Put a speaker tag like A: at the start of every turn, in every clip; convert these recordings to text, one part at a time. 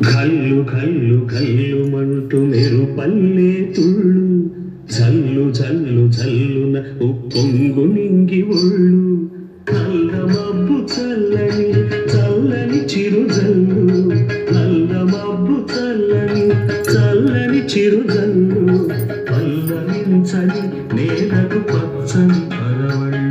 A: ఘల్లు ఘల్లు ఘల్లుమంటూ మెరుపల్లే తుళ్ళు జల్లు జల్లు జల్లున ఉప్పొంగు నింగి ఒళ్ళు నల్ల మబ్బు చల్లని చల్లని చిరుజల్లు నల్ల మబ్బు చల్లని చల్లని చిరుజల్లు పల్లవించని నేలకు పచ్చని పరవళ్ళు.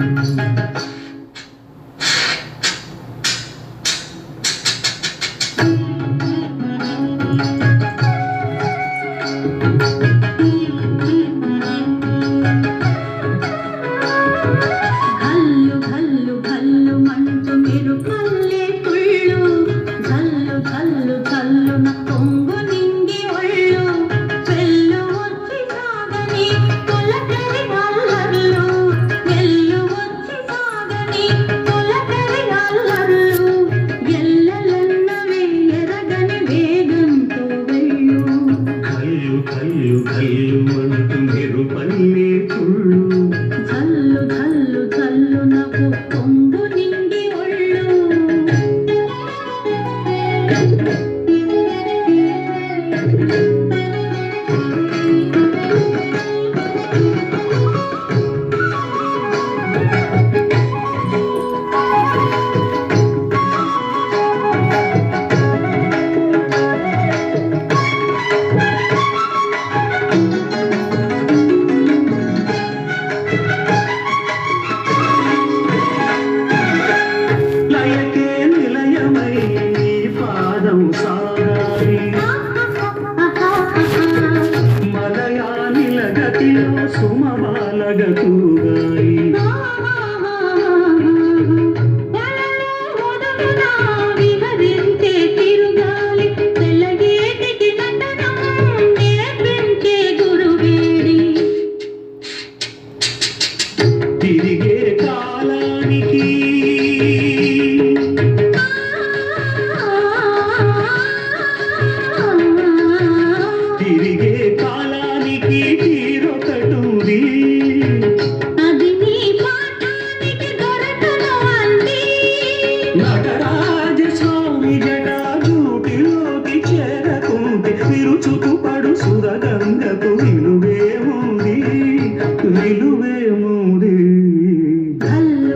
A: కల్లు కల్లుమంటూ మెరుపల్లే తుళ్ళు
B: జల్లు జల్లు జల్లున పొంగు నిండి ఒళ్ళు.
A: మలయాళిల గతిలో సుమబాలగతూగాయి
B: విహరించే తిరుగాలి తెల్లగేటికి నటనం నేర్పించే గురువేడి
A: తిరిగే కాలానికి తిరిగే కాలానికి